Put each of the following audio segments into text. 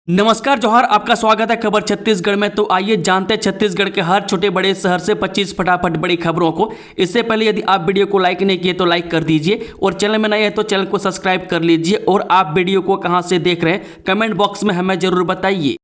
नमस्कार जौहर, आपका स्वागत है खबर छत्तीसगढ़ में। तो आइए जानते हैं छत्तीसगढ़ के हर छोटे बड़े शहर से 25 फटाफट बड़ी खबरों को। इससे पहले यदि आप वीडियो को लाइक नहीं किए तो लाइक कर दीजिए और चैनल में नए हैं तो चैनल को सब्सक्राइब कर लीजिए। और आप वीडियो को कहां से देख रहे हैं कमेंट बॉक्स में हमें जरूर बताइए।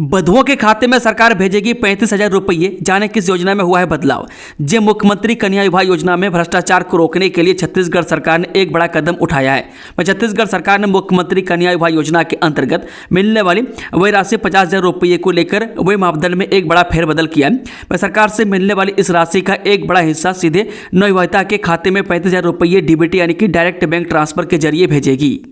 बधुओं के खाते में सरकार भेजेगी 35,000 रुपये, जाने किस योजना में हुआ है बदलाव। जे मुख्यमंत्री कन्या विवाह योजना में भ्रष्टाचार को रोकने के लिए छत्तीसगढ़ सरकार ने एक बड़ा कदम उठाया है। छत्तीसगढ़ सरकार ने मुख्यमंत्री कन्या विवाह योजना के अंतर्गत मिलने वाली वही राशि 50,000 रुपये को लेकर वही मापदंड में एक बड़ा फेरबदल किया है। सरकार से मिलने वाली इस राशि का एक बड़ा हिस्सा सीधे नवविवाहिता के खाते में 35,000 रुपये डीबीटी यानी कि डायरेक्ट बैंक ट्रांसफर के जरिए भेजेगी।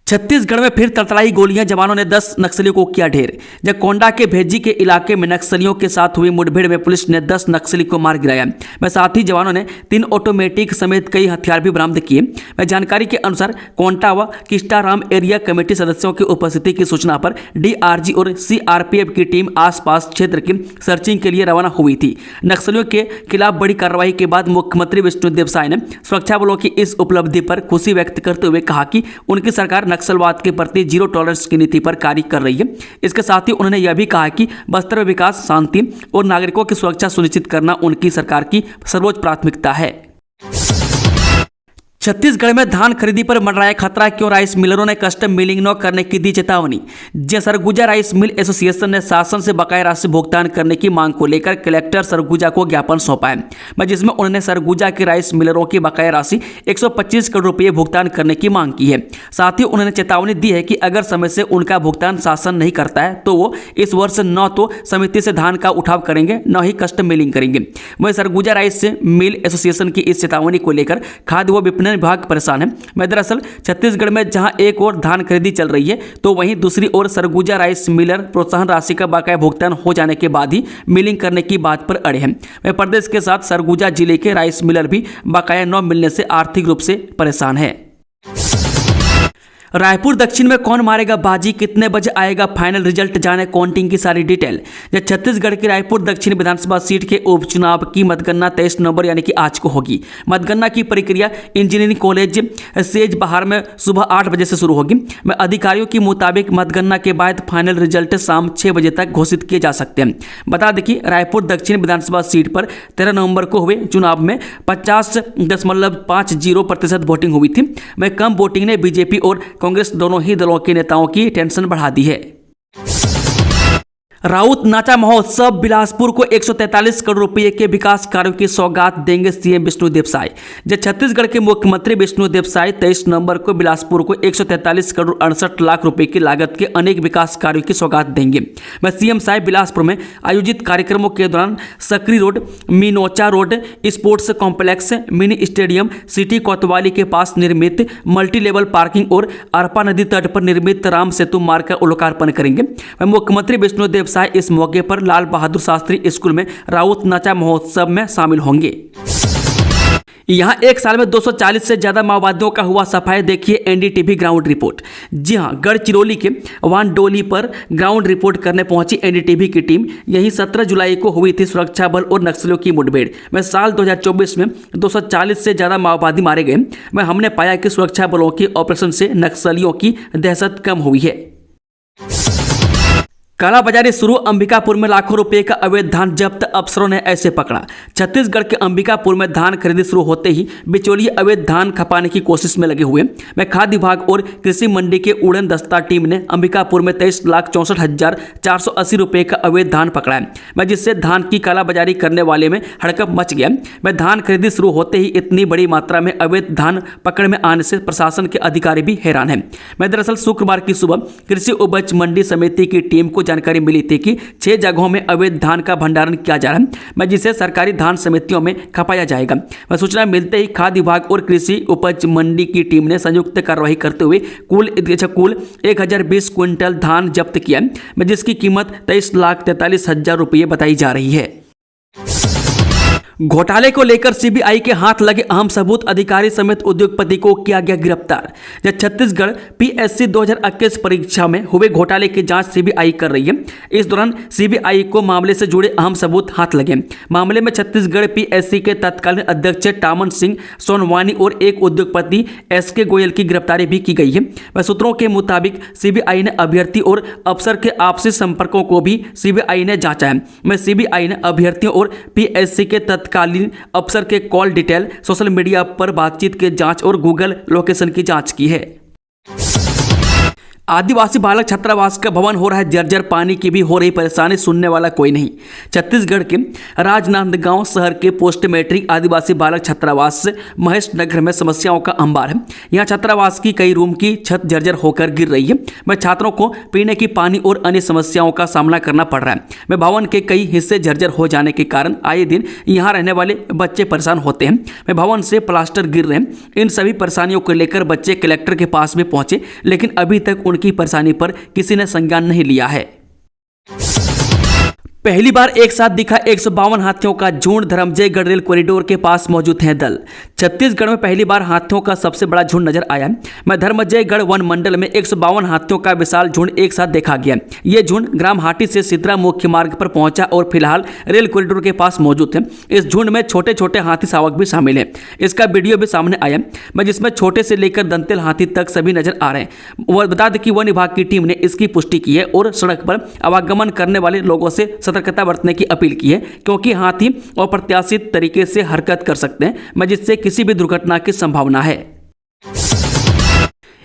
छत्तीसगढ़ में फिर तड़तड़ाई गोलियां, जवानों ने 10 नक्सलियों को किया ढेर। जब कोंडा के भेजी के इलाके में नक्सलियों के साथ हुई मुठभेड़ में पुलिस ने 10 नक्सली को मार गिराया। साथ ही जवानों ने 3 ऑटोमेटिक समेत कई हथियार भी बरामद किए। जानकारी के अनुसार कोंटा व किस्टाराम एरिया कमेटी सदस्यों की उपस्थिति की सूचना पर डीआरजी और सीआरपीएफ की टीम आसपास क्षेत्र की सर्चिंग के लिए रवाना हुई थी। नक्सलियों के खिलाफ बड़ी कार्रवाई के बाद मुख्यमंत्री विष्णुदेव साय ने सुरक्षा बलों की इस उपलब्धि पर खुशी व्यक्त करते हुए कहा कि उनकी सरकार नक्सलवाद के प्रति जीरो टॉलरेंस की नीति पर कार्य कर रही है। इसके साथ ही उन्होंने यह भी कहा कि बस्तर में विकास, शांति और नागरिकों की सुरक्षा सुनिश्चित करना उनकी सरकार की सर्वोच्च प्राथमिकता है। छत्तीसगढ़ में धान खरीदी पर मंडराया खतरा, क्यों राइस मिलरों ने कस्टम मिलिंग न करने की दी चेतावनी। सरगुजा राइस मिल एसोसिएशन ने शासन से बकाया राशि भुगतान करने की मांग को लेकर कलेक्टर सरगुजा को ज्ञापन सौंपा है, जिसमें उन्होंने सरगुजा के राइस मिलरों की बकाया राशि 125 करोड़ रुपये भुगतान करने की मांग की है। साथ ही उन्होंने चेतावनी दी है कि अगर समय से उनका भुगतान शासन नहीं करता है तो वो इस वर्ष न तो समिति से धान का उठाव करेंगे न ही कस्टम मिलिंग करेंगे। वहीं सरगुजा राइस मिल एसोसिएशन की इस चेतावनी को लेकर खाद्य व विपणन विभाग परेशान है। दरअसल छत्तीसगढ़ में जहां एक ओर धान खरीदी चल रही है तो वहीं दूसरी ओर सरगुजा राइस मिलर प्रोत्साहन राशि का बकाया भुगतान हो जाने के बाद ही मिलिंग करने की बात पर अड़े हैं। प्रदेश के साथ सरगुजा जिले के राइस मिलर भी बकाया न मिलने से आर्थिक रूप से परेशान है। रायपुर दक्षिण में कौन मारेगा बाजी, कितने बजे आएगा फाइनल रिजल्ट, जाने काउंटिंग की सारी डिटेल। जब छत्तीसगढ़ की रायपुर दक्षिण विधानसभा सीट के उपचुनाव की मतगणना 23 नवंबर यानी कि आज को होगी। मतगणना की प्रक्रिया इंजीनियरिंग कॉलेज सेज बहार में सुबह 8 बजे से शुरू होगी। अधिकारियों के मुताबिक मतगणना के बाद फाइनल रिजल्ट शाम 6 बजे तक घोषित किए जा सकते हैं। बता दें कि रायपुर दक्षिण विधानसभा सीट पर 13 नवंबर को हुए चुनाव में 50.50% वोटिंग हुई थी। वह कम वोटिंग ने बीजेपी और कांग्रेस दोनों ही दलों के नेताओं की टेंशन बढ़ा दी है। राउत नाचा महोत्सव, बिलासपुर को 143 करोड़ रुपए के विकास कार्यों की सौगात देंगे सीएम विष्णुदेव साय। जब छत्तीसगढ़ के मुख्यमंत्री विष्णुदेव साय 23 नवंबर को बिलासपुर को 143 करोड़ 68 लाख रुपए की लागत के अनेक विकास कार्यों की सौगात देंगे। वह सीएम साय बिलासपुर में आयोजित कार्यक्रमों के दौरान Sakri road, Minocha road, sports complex, mini stadium, city कोतवाली के पास निर्मित मल्टी लेवल पार्किंग और अरपा नदी तट पर निर्मित राम सेतु मार्ग का लोकार्पण करेंगे। मुख्यमंत्री विष्णुदेव साय इस मौके पर लाल बहादुर शास्त्री स्कूल में राउत नाचा महोत्सव में शामिल होंगे। यहां एक साल में 240 से ज्यादा माओवादियों का हुआ सफाया, देखिए एनडीटीवी ग्राउंड रिपोर्ट। जी हां, गढ़चिरौली के वानडोली पर ग्राउंड रिपोर्ट करने पहुंची एनडीटीवी की टीम। यहीं 17 जुलाई को हुई थी सुरक्षा बल और नक्सलियों की मुठभेड़ में साल 2024 में 240 से ज्यादा माओवादी मारे गए। में हमने पाया कि सुरक्षा बलों के ऑपरेशन से नक्सलियों की दहशत कम हुई है। कालाबाजारी शुरू, अंबिकापुर में लाखों रुपए का अवैध धान जब्त, अफसरों ने ऐसे पकड़ा। छत्तीसगढ़ के अंबिकापुर में धान खरीदी शुरू होते ही बिचौलिए अवैध धान खपाने की कोशिश में लगे हुए में खाद्य विभाग और कृषि मंडी के उड़न दस्ता टीम ने अंबिकापुर में 23,64,480 रुपए का अवैध धान पकड़ा है, जिससे धान की कालाबाजारी करने वाले में हड़कंप मच गया। मैं धान खरीदी शुरू होते ही इतनी बड़ी मात्रा में अवैध धान पकड़ में आने से प्रशासन के अधिकारी भी हैरान है। दरअसल शुक्रवार की सुबह कृषि उपज मंडी समिति की टीम को जानकारी मिली थी कि 6 जगहों में अवैध धान का भंडारण किया जा रहा है, जिसे सरकारी धान समितियों में खपाया जाएगा। सूचना मिलते ही खाद्य विभाग और कृषि उपज मंडी की टीम ने संयुक्त कार्रवाई करते हुए कुल 1020 क्विंटल धान जब्त किया, जिसकी कीमत 23,43,000 रुपये बताई जा रही है। घोटाले को लेकर सीबीआई के हाथ लगे अहम सबूत, अधिकारी समेत उद्योगपति को किया गया गिरफ्तार। जब छत्तीसगढ़ पीएससी 2021 परीक्षा में हुए घोटाले की जांच सीबीआई कर रही है। इस दौरान सीबीआई को मामले से जुड़े अहम सबूत हाथ लगे। मामले में छत्तीसगढ़ पीएससी के तत्कालीन अध्यक्ष टामन सिंह सोनवानी और एक उद्योगपति एसके गोयल की गिरफ्तारी भी की गई है। वह सूत्रों के मुताबिक सीबीआई ने अभ्यर्थी और अफसर के आपसी संपर्कों को भी सीबीआई ने जांचा है। में सीबीआई ने अभ्यर्थियों और पीएससी के तत्कालीन अफसर के कॉल डिटेल, सोशल मीडिया पर बातचीत की जांच और गूगल लोकेशन की जांच की है। आदिवासी बालक छात्रावास का भवन हो रहा है जर्जर, पानी की भी हो रही परेशानी, सुनने वाला कोई नहीं। छत्तीसगढ़ के राजनांदगांव शहर के पोस्ट मैट्रिक आदिवासी बालक छात्रावास महेश नगर में समस्याओं का अंबार है। यहां छात्रावास की कई रूम की छत जर्जर होकर गिर रही है। मैं छात्रों को पीने की पानी और अन्य समस्याओं का सामना करना पड़ रहा है। मैं भवन के कई हिस्से जर्जर हो जाने के कारण आए दिन यहाँ रहने वाले बच्चे परेशान होते हैं। मैं भवन से प्लास्टर गिर रहे हैं। इन सभी परेशानियों को लेकर बच्चे कलेक्टर के पास भी पहुंचे, लेकिन अभी तक की परेशानी पर किसी ने संज्ञान नहीं लिया है। पहली बार एक साथ दिखा 152 हाथियों का झुंड, धर्मजय गढ़रेल कॉरिडोर के पास मौजूद हैं दल। छत्तीसगढ़ में पहली बार हाथियों का सबसे बड़ा झुंड नजर आया। मैं धर्मजय गढ़ वन मंडल में 152 हाथियों का विशाल झुंड एक साथ देखा गया। ये झुंड ग्राम हाटी से सिद्रा मुख्य मार्ग पर पहुंचा और फिलहाल रेल कॉरिडोर के पास मौजूद है। इस झुंड में छोटे छोटे हाथी शावक भी शामिल है। इसका वीडियो भी सामने आया, मैं जिसमें छोटे से लेकर दंतेल हाथी तक सभी नजर आ रहे हैं। वह बता दें कि वन विभाग की टीम ने इसकी पुष्टि की है और सड़क पर आवागमन करने वाले लोगों से सतर्कता बरतने की अपील की है, क्योंकि हाथी अप्रत्याशित तरीके से हरकत कर सकते हैं, जिससे किसी भी दुर्घटना की संभावना है।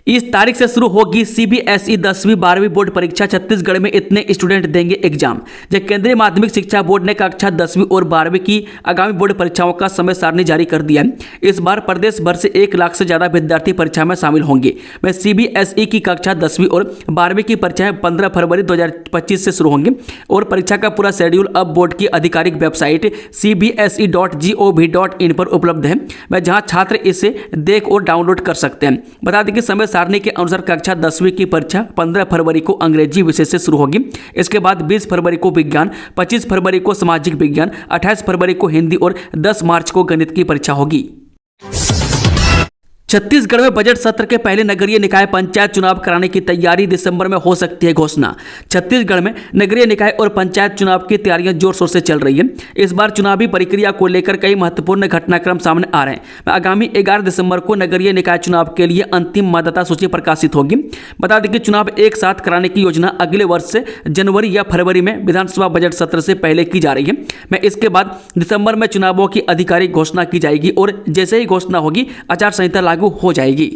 इस तारीख से शुरू होगी सीबीएसई 10वीं 12वीं बोर्ड परीक्षा। छत्तीसगढ़ में इतने स्टूडेंट देंगे एग्जाम। जब केंद्रीय माध्यमिक शिक्षा बोर्ड ने कक्षा 10वीं और 12वीं की आगामी बोर्ड परीक्षाओं का समय सारणी जारी कर दिया है। इस बार प्रदेश भर से 1 लाख से ज्यादा विद्यार्थी परीक्षा में शामिल होंगे। वह सीबीएसई की कक्षा 10वीं और 12वीं की परीक्षाएं 15 फरवरी 2025 से शुरू होंगी और परीक्षा का पूरा शेड्यूल अब बोर्ड की आधिकारिक वेबसाइट cbse.gov.in पर उपलब्ध है, जहां छात्र इसे देख और डाउनलोड कर सकते हैं। बता दें कि समय सारणी के अनुसार कक्षा 10वीं की परीक्षा 15 फरवरी को अंग्रेजी विषय से शुरू होगी। इसके बाद 20 फरवरी को विज्ञान, 25 फरवरी को सामाजिक विज्ञान, 28 फरवरी को हिंदी और 10 मार्च को गणित की परीक्षा होगी। छत्तीसगढ़ में बजट सत्र के पहले नगरीय निकाय पंचायत चुनाव कराने की तैयारी, दिसंबर में हो सकती है घोषणा। छत्तीसगढ़ में नगरीय निकाय और पंचायत चुनाव की तैयारियां जोर शोर से चल रही है। इस बार चुनावी प्रक्रिया को लेकर कई महत्वपूर्ण घटनाक्रम सामने आ रहे हैं। आगामी 11 दिसंबर को नगरीय निकाय चुनाव के लिए अंतिम मतदाता सूची प्रकाशित होगी। बता दें कि चुनाव एक साथ कराने की योजना अगले वर्ष से जनवरी या फरवरी में विधानसभा बजट सत्र से पहले की जा रही है। इसके बाद दिसंबर में चुनावों की आधिकारिक घोषणा की जाएगी और जैसे ही घोषणा होगी आचार संहिता लागू हो जाएगी।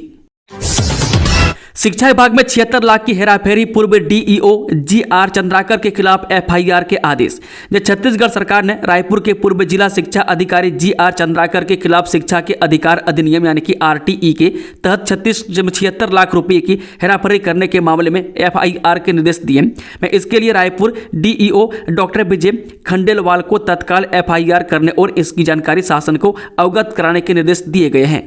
शिक्षा विभाग में 76 लाख की हेराफेरी, पूर्व डीईओ जीआर चंद्राकर के खिलाफ एफआईआर के आदेश। जब छत्तीसगढ़ सरकार ने रायपुर के पूर्व जिला शिक्षा अधिकारी जीआर चंद्राकर के खिलाफ शिक्षा के अधिकार अधिनियम यानी कि आरटीई के तहत 76 लाख रुपए की हेराफेरी करने के मामले में एफआईआर के निर्देश दिए। मैं इसके लिए रायपुर डीईओ डॉक्टर विजय खंडेलवाल को तत्काल एफआईआर करने और इसकी जानकारी शासन को अवगत कराने के निर्देश दिए गए हैं।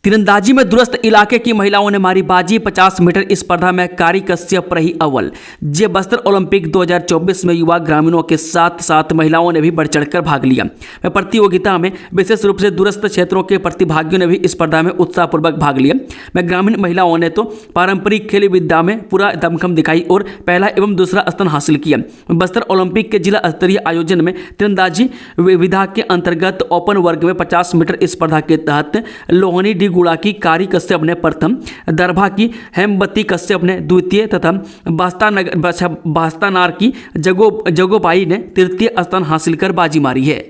तीरंदाजी में दूरस्थ इलाके की महिलाओं ने मारी बाजी, 50 मीटर स्पर्धा में कारी कश्यप रही अव्वल। जे बस्तर ओलंपिक 2024 में युवा ग्रामीणों के साथ साथ महिलाओं ने भी बढ़ चढ़कर भाग लिया। प्रतियोगिता में विशेष रूप से दूरस्थ क्षेत्रों के प्रतिभागियों ने भी स्पर्धा में उत्साहपूर्वक भाग लिया। ग्रामीण महिलाओं ने तो पारंपरिक खेल विद्या में पूरा दमखम दिखाई और पहला एवं दूसरा स्थान हासिल किया। बस्तर ओलंपिक के जिला स्तरीय आयोजन में तीरंदाजी विधा के अंतर्गत ओपन वर्ग में 50 मीटर स्पर्धा के तहत लोहनी डी गुड़ा की कारी कश्यप ने प्रथम, दरभा की हेमवती कश्यप ने द्वितीय तथा बास्तानार की जगोबाई ने तृतीय स्थान हासिल कर बाजी मारी है।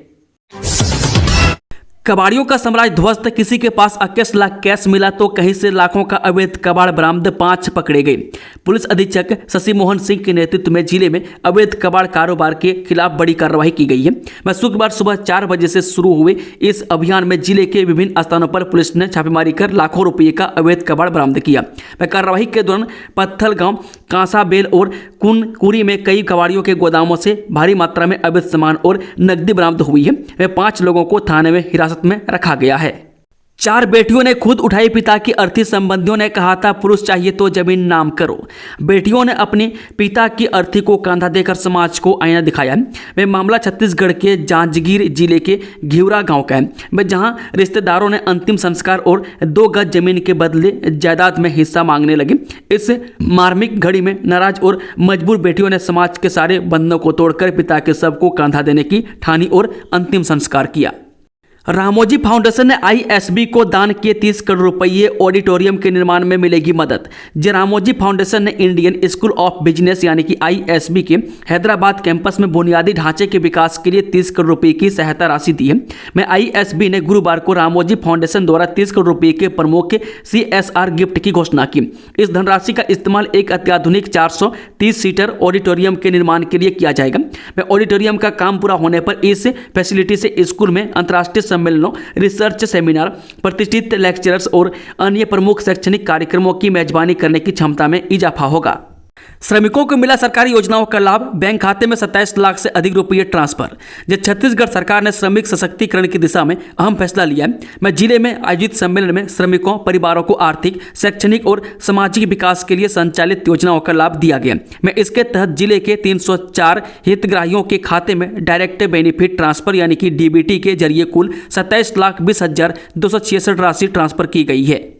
कबाड़ियों का साम्राज्य ध्वस्त, किसी के पास 21 लाख कैश मिला तो कहीं से लाखों का अवैध कबाड़ बरामद, 5 पकड़े गए। पुलिस अधीक्षक शशि मोहन सिंह के नेतृत्व में जिले में अवैध कबाड़ कारोबार के खिलाफ बड़ी कार्रवाई की गई है। शुक्रवार सुबह 4 बजे से शुरू हुए इस अभियान में जिले के विभिन्न स्थानों पर पुलिस ने छापेमारी कर लाखों रुपये का अवैध कबाड़ बरामद किया। कार्रवाई के दौरान पत्थल गांव, कांसा बेल और कुरी में कई कबाड़ियों के गोदामों से भारी मात्रा में अवैध सामान और नकदी बरामद हुई है। 5 लोगों को थाने में हिरासत में रखा गया है। 4 बेटियों ने खुद उठाई पिता की अर्थी। संबंधियों ने कहा था पुरुष चाहिए तो जमीन नाम करो। बेटियों ने अपने पिता की अर्थी को कंधा देकर समाज को आईना दिखाया। वह मामला छत्तीसगढ़ के जांजगीर जिले के घिवरा गांव का है, जहां रिश्तेदारों ने अंतिम संस्कार और 2 गज जमीन के बदले जायदाद में हिस्सा मांगने लगे। इस मार्मिक घड़ी में नाराज और मजबूर बेटियों ने समाज के सारे बंधनों को तोड़कर पिता के शव को कंधा देने की ठानी और अंतिम संस्कार किया। रामोजी फाउंडेशन ने आईएसबी को दान किए 30 करोड़ रुपये। ऑडिटोरियम के निर्माण में मिलेगी मदद। रामोजी फाउंडेशन ने इंडियन स्कूल ऑफ बिजनेस यानी कि आईएसबी के हैदराबाद कैंपस में बुनियादी ढांचे के विकास के लिए 30 करोड़ रुपये की सहायता राशि दी है। मैं आईएसबी ने गुरुवार को रामोजी फाउंडेशन द्वारा 30 करोड़ रुपये के प्रमुख CSR गिफ्ट की घोषणा की। इस धनराशि का इस्तेमाल एक अत्याधुनिक 430 सीटर ऑडिटोरियम के निर्माण के लिए किया जाएगा। मैं ऑडिटोरियम का काम पूरा होने पर इस फैसिलिटी से स्कूल में अंतर्राष्ट्रीय सम्मेलनों, रिसर्च सेमिनार, प्रतिष्ठित लेक्चरर्स और अन्य प्रमुख शैक्षणिक कार्यक्रमों की मेजबानी करने की क्षमता में इजाफा होगा। श्रमिकों को मिला सरकारी योजनाओं का लाभ। बैंक खाते में 27 लाख से अधिक रुपये ट्रांसफर। छत्तीसगढ़ सरकार ने श्रमिक सशक्तिकरण की दिशा में अहम फैसला लिया है। मैं जिले में आयोजित सम्मेलन में श्रमिकों, परिवारों को आर्थिक, शैक्षणिक और सामाजिक विकास के लिए संचालित योजनाओं का लाभ दिया गया। मैं इसके तहत जिले के 304 हितग्राहियों के खाते में डायरेक्ट बेनिफिट ट्रांसफर यानी कि DBT के जरिए कुल 27,20,266 राशि ट्रांसफर की गई है।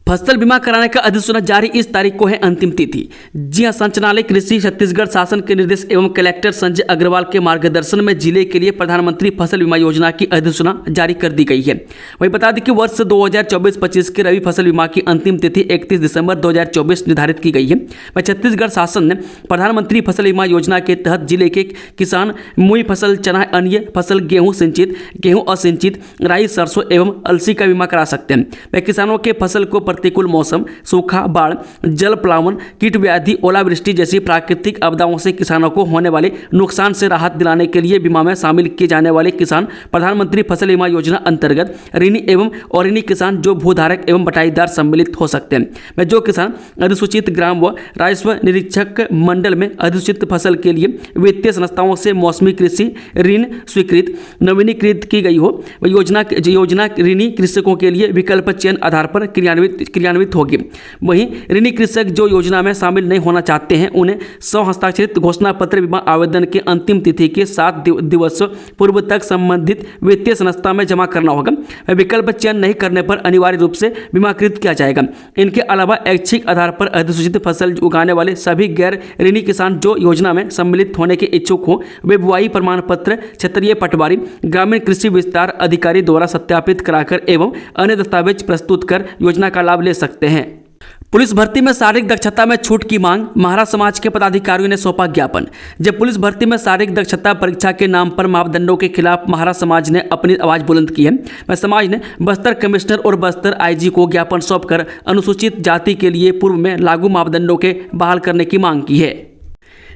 फसल बीमा कराने का अधिसूचना जारी। इस तारीख को है अंतिम तिथि। जी हां, संचालनालय कृषि छत्तीसगढ़ शासन के निर्देश एवं कलेक्टर संजय अग्रवाल के मार्गदर्शन में जिले के लिए प्रधानमंत्री फसल बीमा योजना की अधिसूचना जारी कर दी गई है। वहीं बता दें कि वर्ष 2024-25 के रबी फसल बीमा की अंतिम तिथि 31 दिसंबर 2024 निर्धारित की गई है। वहीं छत्तीसगढ़ शासन ने प्रधानमंत्री फसल बीमा योजना के तहत जिले के किसान मूंग फसल, चना, अन्य फसल, गेहूँ सिंचित, गेहूँ असिंचित, राई, सरसों एवं अलसी का बीमा करा सकते हैं। वह किसानों के फसल को प्रतिकूल मौसम, सूखा, बाढ़, जल प्लावन, कीट व्याधि, ओलावृष्टि जैसी प्राकृतिक आपदाओं से किसानों को होने वाले नुकसान से राहत दिलाने के लिए बीमा में शामिल किए जाने वाले किसान प्रधानमंत्री फसल बीमा योजना अंतर्गत ऋणी एवं अऋणी किसान जो भूधारक एवं बटाईदार सम्मिलित हो सकते हैं। मैं जो किसान अधिसूचित ग्राम व राजस्व निरीक्षक मंडल में अधिसूचित फसल के लिए वित्तीय संस्थाओं से मौसमी कृषि ऋण स्वीकृत नवीनीकृत की गई हो, योजना ऋणी कृषकों के लिए विकल्प चयन आधार पर क्रियान्वित होगी। वहीं ऋणी कृषक जो योजना में शामिल नहीं होना चाहते हैं उन्हें हस्ताक्षरित घोषणा पत्र बीमा आवेदन के अंतिम तिथि के 7 दिवस पूर्व तक संबंधित वित्तीय संस्था में जमा करना होगा। विकल्प चयन नहीं करने पर अनिवार्य रूप से बीमाकृत किया जाएगा। इनके अलावा ऐच्छिक आधार पर अधिसूचित फसल उगाने वाले सभी गैर ऋणी किसान जो योजना में सम्मिलित होने के इच्छुक हों वे बुआई प्रमाण पत्र क्षेत्रीय पटवारी ग्रामीण कृषि विस्तार अधिकारी द्वारा सत्यापित कराकर एवं अन्य दस्तावेज प्रस्तुत कर योजना का लाभ ले सकते हैं। पुलिस भर्ती में शारीरिक दक्षता में छूट की मांग। महारा समाज के पदाधिकारियों ने सौंपा ज्ञापन। जब पुलिस भर्ती में शारीरिक दक्षता परीक्षा के नाम पर मापदंडों के खिलाफ महारा समाज ने अपनी आवाज बुलंद की है। वह समाज ने बस्तर कमिश्नर और बस्तर IG को ज्ञापन सौंपकर अनुसूचित जाति के लिए पूर्व में लागू मापदंडों के बहाल करने की मांग की है।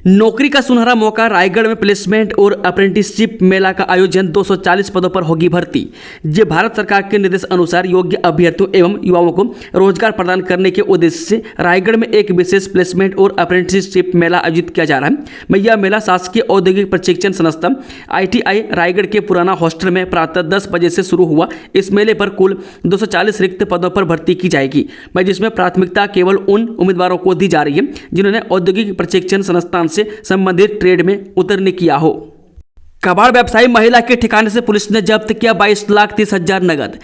नौकरी का सुनहरा मौका। रायगढ़ में प्लेसमेंट और अप्रेंटिसशिप मेला का आयोजन। 240 पदों पर होगी भर्ती। ये भारत सरकार के निर्देश अनुसार योग्य अभ्यर्थियों एवं युवाओं को रोजगार प्रदान करने के उद्देश्य से रायगढ़ में एक विशेष प्लेसमेंट और अप्रेंटिसशिप मेला आयोजित किया जा रहा है। यह मेला शासकीय औद्योगिक प्रशिक्षण संस्था ITI रायगढ़ के पुराना हॉस्टल में प्रातः 10 बजे से शुरू हुआ। इस मेले पर कुल 240 रिक्त पदों पर भर्ती की जाएगी, जिसमें प्राथमिकता केवल उन उम्मीदवारों को दी जा रही है जिन्होंने औद्योगिक प्रशिक्षण संस्थान से संबंधित ट्रेड में उतरने किया हो। कबाड़ व्यवसायी महिला के ठिकाने से पुलिस ने जब्त किया 22,30,000 नगद।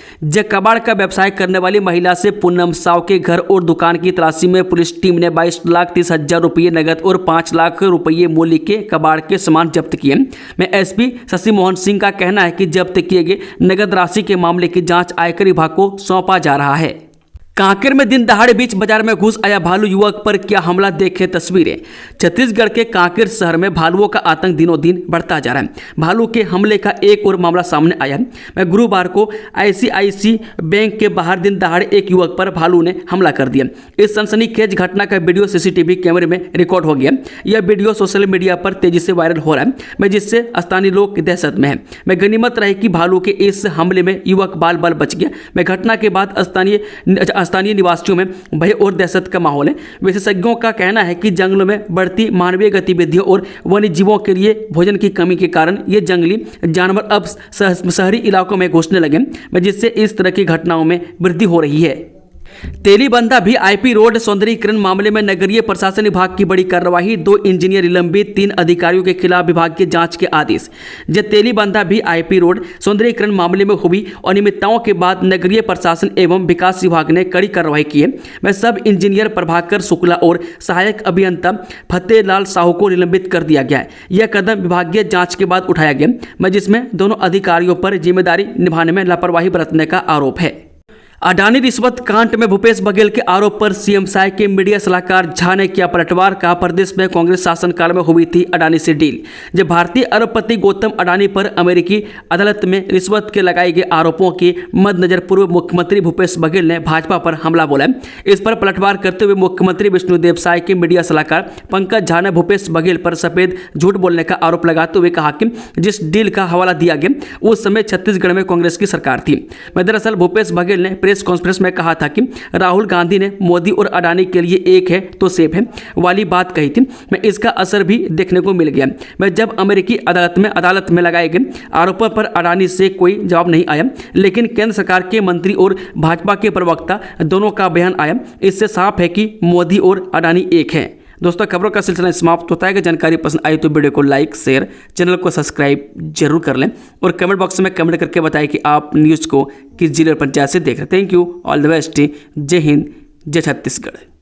कबाड़ का व्यवसाय करने वाली महिला से पूनम साव के घर और दुकान की तलाशी में पुलिस टीम ने 22,30,000 रुपये नगद और 5 लाख रुपये मूल्य के कबाड़ के सामान जब्त किए। में SP शशि मोहन सिंह का कहना है कि जब्त किए गए नगद राशि के मामले की जांच आयकर विभाग को सौंपा जा रहा है। कांकेर में दिन दहाड़े बीच बाजार में घुस आया भालू, युवक पर किया हमला, देखें तस्वीरें। छत्तीसगढ़ के कांकेर शहर में भालुओं का आतंक दिनों दिन बढ़ता जा रहा है। भालू के हमले का एक और मामला सामने आया है। गुरुवार को ICICI बैंक के बाहर दिन दहाड़े एक युवक पर भालू ने हमला कर दिया। इस सनसनीखेज घटना का वीडियो CCTV कैमरे में रिकॉर्ड हो गया। यह वीडियो सोशल मीडिया पर तेजी से वायरल हो रहा है, जिससे स्थानीय लोग दहशत में है। गनीमत रही कि भालू के इस हमले में युवक बाल बाल बच गया। घटना के बाद स्थानीय निवासियों में भय और दहशत का माहौल है। विशेषज्ञों का कहना है कि जंगलों में बढ़ती मानवीय गतिविधियों और वन्य जीवों के लिए भोजन की कमी के कारण ये जंगली जानवर अब शहरी इलाकों में घुसने लगे, जिससे इस तरह की घटनाओं में वृद्धि हो रही है। तेलीबंधा भी आईपी रोड सौंदर्यीकरण मामले में नगरीय प्रशासन विभाग की बड़ी कार्रवाई, 2 इंजीनियर निलंबित, 3 अधिकारियों के खिलाफ विभाग की जांच के आदेश। जब तेलीबंधा भी आईपी रोड सौंदर्यीकरण मामले में हुई अनियमितताओं के बाद नगरीय प्रशासन एवं विकास विभाग ने कड़ी कार्रवाई की है। वह सब इंजीनियर प्रभाकर शुक्ला और सहायक अभियंता फतेहलाल साहू को निलंबित कर दिया गया है। यह कदम विभागीय जांच के बाद उठाया गया, जिसमें दोनों अधिकारियों पर जिम्मेदारी निभाने में लापरवाही बरतने का आरोप है। अडानी रिश्वत कांड में भूपेश बघेल के आरोप पर सीएम साय के मीडिया सलाहकार झा ने किया पलटवार। कहा, प्रदेश में कांग्रेस शासनकाल में हुई थी अडानी से डील। जब भारतीय अरबपति गौतम अडानी पर अमेरिकी अदालत में रिश्वत के लगाए गए आरोपों के मद्देनजर पूर्व मुख्यमंत्री भूपेश बघेल ने भाजपा पर हमला बोला। इस पर पलटवार करते हुए मुख्यमंत्री विष्णुदेव साय के मीडिया सलाहकार पंकज झा ने भूपेश बघेल पर सफेद झूठ बोलने का आरोप लगाते हुए कहा कि जिस डील का हवाला दिया गया उस समय छत्तीसगढ़ में कांग्रेस की सरकार थी। दरअसल भूपेश बघेल ने प्रेस कॉन्फ्रेंस में कहा था कि राहुल गांधी ने मोदी और अडानी के लिए एक है तो सेफ है वाली बात कही थी। मैं इसका असर भी देखने को मिल गया। मैं जब अमेरिकी अदालत में लगाए गए आरोपों पर अडानी से कोई जवाब नहीं आया, लेकिन केंद्र सरकार के मंत्री और भाजपा के प्रवक्ता दोनों का बयान आया। इससे साफ है कि मोदी और अडानी एक है। दोस्तों, खबरों का सिलसिला समाप्त होता है। अगर जानकारी पसंद आई तो वीडियो को लाइक, शेयर, चैनल को सब्सक्राइब जरूर कर लें और कमेंट बॉक्स में कमेंट करके बताएं कि आप न्यूज़ को किस जिले और पंचायत से देख रहे हैं। Thank you, all the best, जय हिंद, जय छत्तीसगढ़।